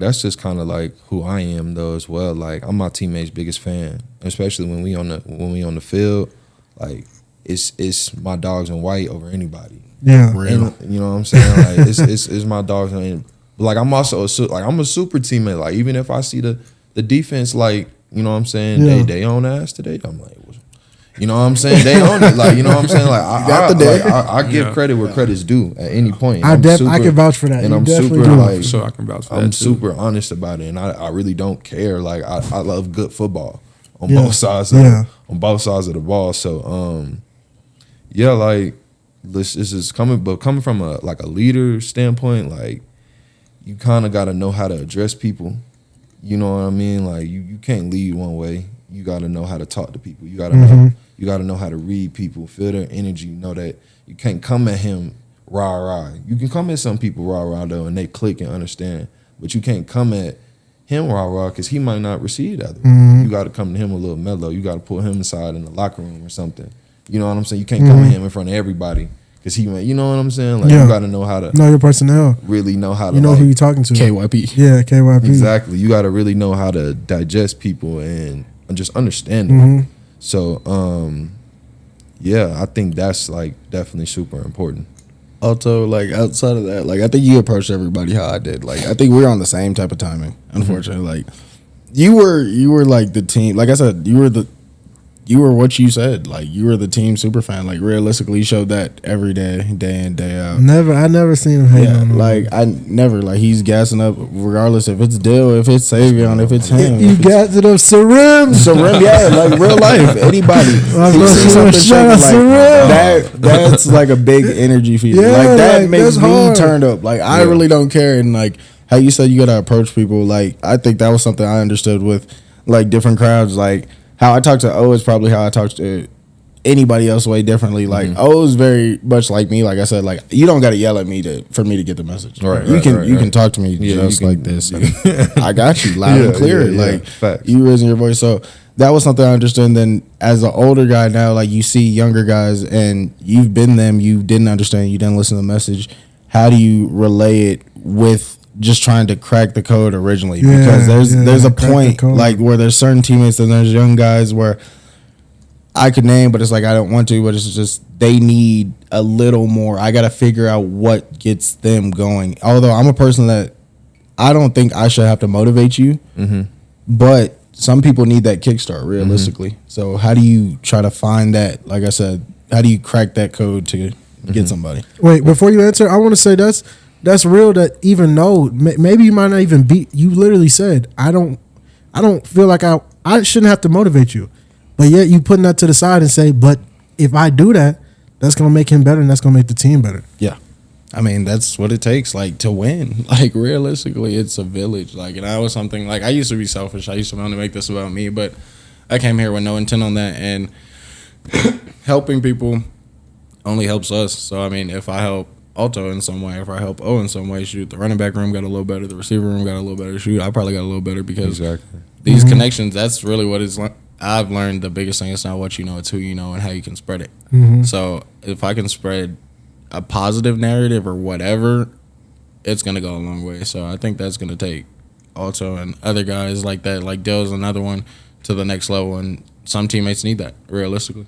that's just kind of like who I am though as well. Like I'm my teammates' biggest fan, especially when we on the field. Like it's my dogs in white over anybody. Yeah, and, you know what I'm saying? Like it's my dogs. Like I'm also I'm a super teammate. Like even if I see the defense, like you know what I'm saying, they own ass today. I'm like, you know what I'm saying? They own it. Like you know what I'm saying? Like I give credit where credit's due at any point. I can vouch for that. And I'm super like so I can vouch for that. I'm super honest about it, and I really don't care. Like I love good football on both sides of the ball. So yeah, like this is coming from a leader standpoint. Like you kind of got to know how to address people. You know what I mean? Like you can't lead one way. You got to know how to talk to people. You got to know. You got to know how to read people, feel their energy. Know that you can't come at him rah. You can come at some people rah though, and they click and understand. But you can't come at him rah because he might not receive that. You got to come to him a little mellow. You got to pull him aside in the locker room or something. You know what I'm saying? You can't come at him in front of everybody because he might. You know what I'm saying? Like you got to know how to know your personnel. Really know how to. You know who you're talking to. KYP. Yeah, KYP. Exactly. You got to really know how to digest people and just understand them. So, yeah, I think that's like definitely super important. Also, like outside of that, like I think you approached everybody how I did. Like I think we're on the same type of timing. Unfortunately, like you were like the team. Like I said, you were what you said. Like you were the team super fan. Like realistically, you showed that every day in, day out. I never seen him hate on him. Like I never like he's gassing up regardless if it's Dill, if it's Savion, if it's him. You gassing up Sarim, yeah, like real life. Anybody. That's like a big energy feeling. Yeah, like that like, makes me hard. turned up. Like I really don't care. And like how you said you gotta approach people. Like I think that was something I understood with like different crowds. Like how I talk to O is probably how I talk to anybody else way differently. Like O is very much like me. Like I said, like you don't got to yell at me for me to get the message. Right. You can talk to me just like this. I got you loud and clear. Like facts. You raising your voice. So that was something I understood. And then as an older guy now, like you see younger guys and you've been them. You didn't understand. You didn't listen to the message. How do you relay it with just trying to crack the code originally? Because there's a point like where there's certain teammates and there's young guys where I could name, but it's like I don't want to, but it's just they need a little more. I got to figure out what gets them going. Although I'm a person that I don't think I should have to motivate you, but some people need that kickstart realistically. So how do you try to find that? Like I said, how do you crack that code to get somebody? Wait, before you answer, I want to say that's real. That even though maybe you might not even be, you literally said I don't feel like I shouldn't have to motivate you. But yet you putting that to the side and say, but if I do that, that's going to make him better and that's going to make the team better. Yeah. I mean, that's what it takes, like, to win. Like, realistically, it's a village. Like, and that was something, like, I used to be selfish. I used to want to make this about me, but I came here with no intent on that. And helping people only helps us. So, I mean, if I help Alto in some way, if I help O in some way, shoot, the running back room got a little better, the receiver room got a little better, shoot, I probably got a little better because these connections, that's really what it's like. I've learned the biggest thing is not what you know, it's who you know and how you can spread it. So if I can spread a positive narrative or whatever, it's going to go a long way. So I think that's going to take Alto and other guys like that, like Dill's another one, to the next level. And some teammates need that, realistically.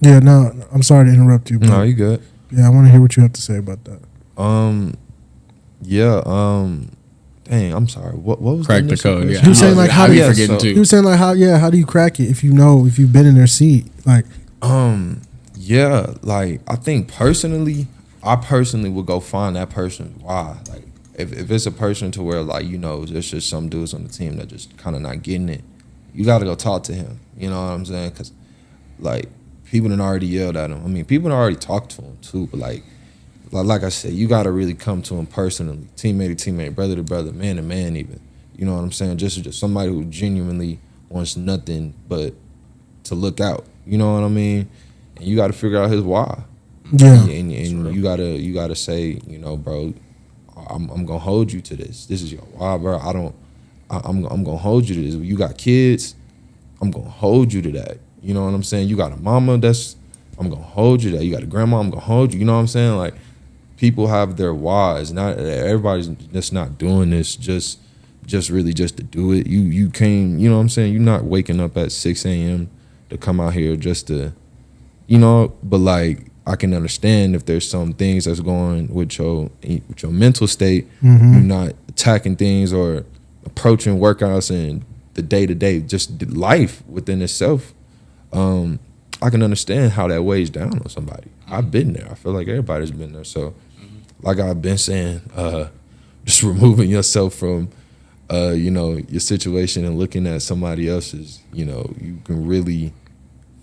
Yeah, no, I'm sorry to interrupt you. No, you good. Yeah, I want to hear what you have to say about that. Dang, I'm sorry. What was crack the code? Yeah, he was saying like how do you forgetting too? He was saying like how do you crack it if you've been in their seat? Like like I think I personally would go find that person. Why? Like if it's a person to where like there's just some dudes on the team that just kind of not getting it, you got to go talk to him. You know what I'm saying? Because like people done already yelled at him. I mean, people done already talked to him too, but like I said, you got to really come to him personally, teammate to teammate, brother to brother, man to man even. You know what I'm saying? Just somebody who genuinely wants nothing but to look out. You know what I mean? And you got to figure out his why. Yeah. And you gotta say, bro, I'm gonna hold you to this. This is your why, bro. I'm gonna hold you to this. You got kids, I'm gonna hold you to that. You know what I'm saying? You got a mama, I'm gonna hold you to that. You got a grandma, I'm gonna hold you. You know what I'm saying? Like, people have their whys. Not everybody's just not doing this just just to do it. You came, you know what I'm saying? You're not waking up at 6 a.m. to come out here just to, but like I can understand if there's some things that's going with your mental state. Mm-hmm. You're not attacking things or approaching workouts and the day-to-day, just life within itself. I can understand how that weighs down on somebody. I've been there. I feel like everybody's been there. So like I've been saying, just removing yourself from your situation and looking at somebody else's, you can really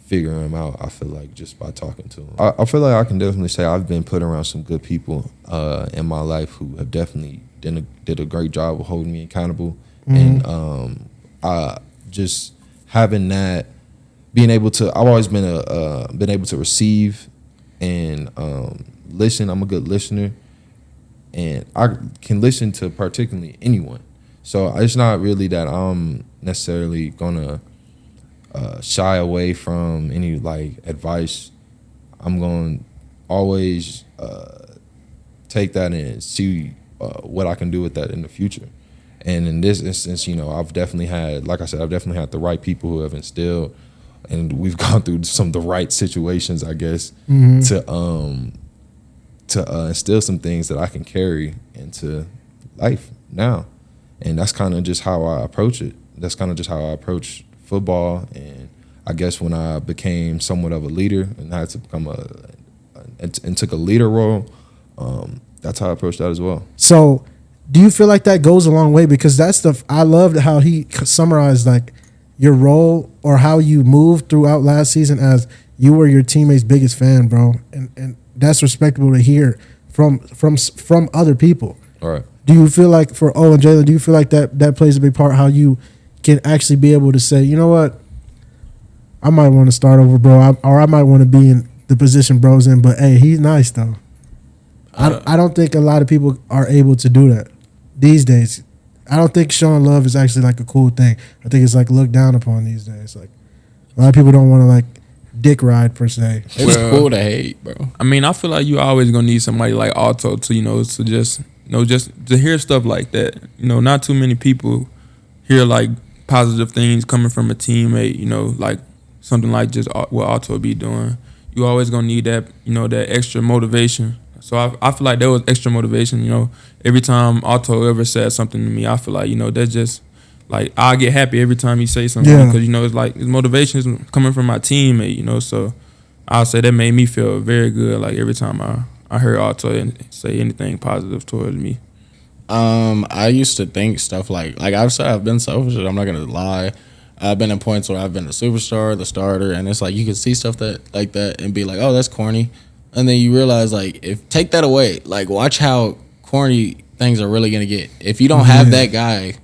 figure them out, I feel like, just by talking to them. I feel like I can definitely say I've been put around some good people in my life who have definitely did a great job of holding me accountable. Mm-hmm. And I just having that, being able to, I've always been been able to receive and listen. I'm a good listener, and I can listen to particularly anyone. So it's not really that I'm necessarily gonna shy away from any like advice. I'm gonna always take that and see what I can do with that in the future. And in this instance, I've definitely had, like I said, I've definitely had the right people who have instilled, and we've gone through some of the right situations, I guess, Mm-hmm. to instill some things that I can carry into life now. And that's kind of just how I approach it. That's kind of just how I approach football. And I guess when I became somewhat of a leader and had to become and took a leader role, that's how I approached that as well. So do you feel like that goes a long way? Because I loved how he summarized like your role or how you moved throughout last season as you were your teammate's biggest fan, bro. And that's respectable to hear from other people. All right. Do you feel like for O and Jaylen, do you feel like that plays a big part, how you can actually be able to say, you know what, I might want to start over, bro, or I might want to be in the position bro's in, but hey, he's nice though. I don't think a lot of people are able to do that these days. I don't think showing love is actually like a cool thing. I think it's like looked down upon these days. Like a lot of people don't want to like dick ride per se. It's cool to hate, bro. I mean, I feel like you always gonna need somebody like Alto to to just to hear stuff like that. Not too many people hear like positive things coming from a teammate. Like something like just what Alto be doing. You always gonna need that that extra motivation. So I feel like there was extra motivation. Every time Alto ever said something to me, I feel like that's just like I get happy every time he say something because it's like his motivation is coming from my teammate. So I'll say that made me feel very good. Like every time I heard Alto say anything positive towards me. I used to think stuff like I've said I've been selfish. I'm not gonna lie. I've been in points where I've been the superstar, the starter, and it's like you can see stuff like that and be like, oh, that's corny, and then you realize like if take that away, like watch how corny things are really gonna get. If you don't have that guy,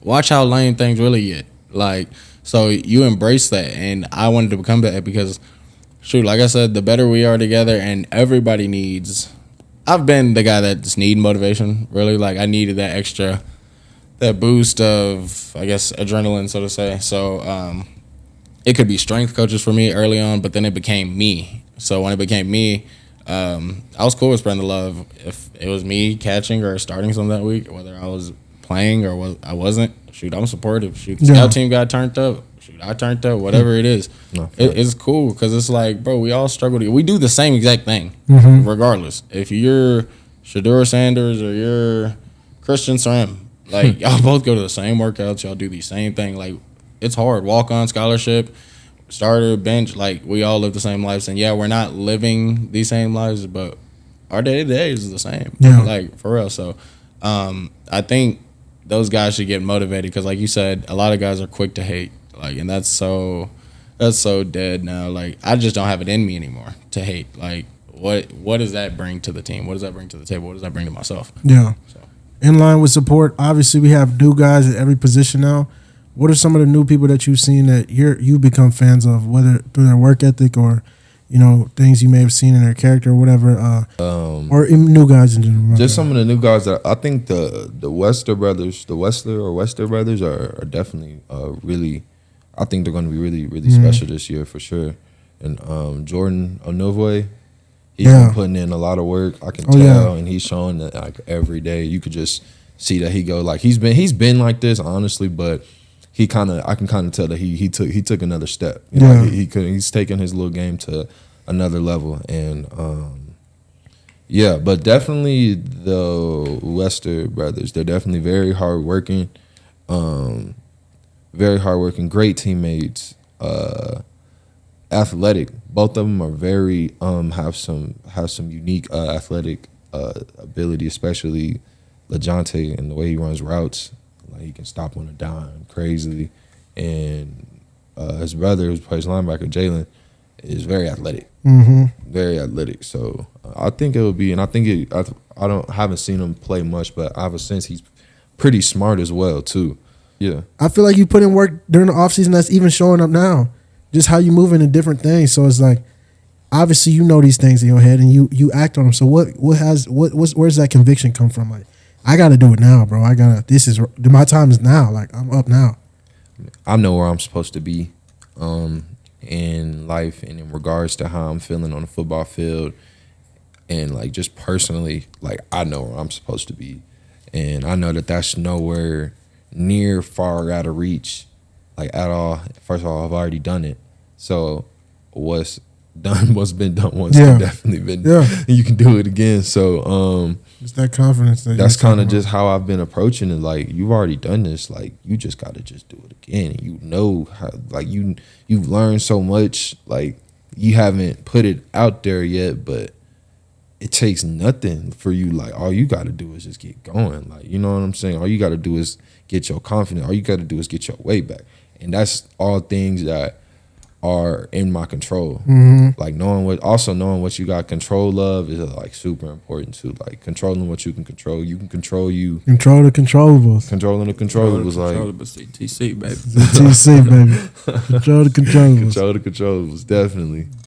watch how lame things really get. Like so you embrace that, and I wanted to become that because. Shoot, like I said, the better we are together, and everybody needs. I've been the guy that just need motivation. Really, like I needed that boost of, I guess, adrenaline, so to say. So, it could be strength coaches for me early on, but then it became me. So when it became me, I was cool with spreading the love. If it was me catching or starting something that week, whether I was playing or I wasn't, shoot, I'm supportive. Shoot, the scout team got turned up. Shoot, I turned up, whatever it is. No, it's cool because it's like, bro, we all struggle. We do the same exact thing, regardless. If you're Shador Sanders or you're Christian Sram, like y'all both go to the same workouts. Y'all do the same thing. Like it's hard. Walk on scholarship, starter, bench. Like we all live the same lives, and yeah, we're not living these same lives, but our day to day is the same. Yeah, like for real. So, I think those guys should get motivated because, like you said, a lot of guys are quick to hate. Like, and that's so dead now. Like, I just don't have it in me anymore to hate. Like, what does that bring to the team? What does that bring to the table? What does that bring to myself? Yeah. So. In line with support, obviously we have new guys at every position now. What are some of the new people that you've seen that you become fans of, whether through their work ethic or, things you may have seen in their character or whatever, or even new guys in general? Just some of the new guys that I think the Wester brothers are definitely really. I think they're going to be really, really special this year for sure. And Jordan Onovoy, he's been putting in a lot of work. I can tell, and he's showing that like every day. You could just see that he go like he's been like this honestly, but I can kind of tell that he took another step. You know, he's taking his little game to another level, and yeah, but definitely the Wester brothers, they're definitely very hardworking, great teammates, athletic. Both of them are very have some unique athletic ability, especially LaJonte and the way he runs routes. Like he can stop on a dime crazily, and his brother, who plays linebacker, Jaylen, is very athletic, very athletic. So I think it will be, and I think haven't seen him play much, but I have a sense he's pretty smart as well too. Yeah, I feel like you put in work during the offseason that's even showing up now. Just how you moving in different things. So it's like, obviously you know these things in your head and you act on them. So where's that conviction come from? Like, I got to do it now, bro. My time is now. Like, I'm up now. I know where I'm supposed to be in life and in regards to how I'm feeling on the football field. And, like, just personally, like, I know where I'm supposed to be. And I know that that's nowhere near far out of reach, like, at all. First of all, I've already done it. So what's been done once can definitely been done. You can do it again. So it's that confidence. That's kind of just how I've been approaching it. Like, you've already done this. Like, you just got to just do it again. And you know how, like, you've learned so much. Like, you haven't put it out there yet, but it takes nothing for you. Like, all you got to do is just get going. Like, you know what I'm saying? All you got to do is get your confidence. All you got to do is get your weight back. And that's all things that are in my control. Like knowing what you got control of is like super important too. Like controlling what you can control. You can control you. Control the controllables. Controlling the controllables. TC, baby. TC, baby. Control the controllables. Control the controllables, definitely.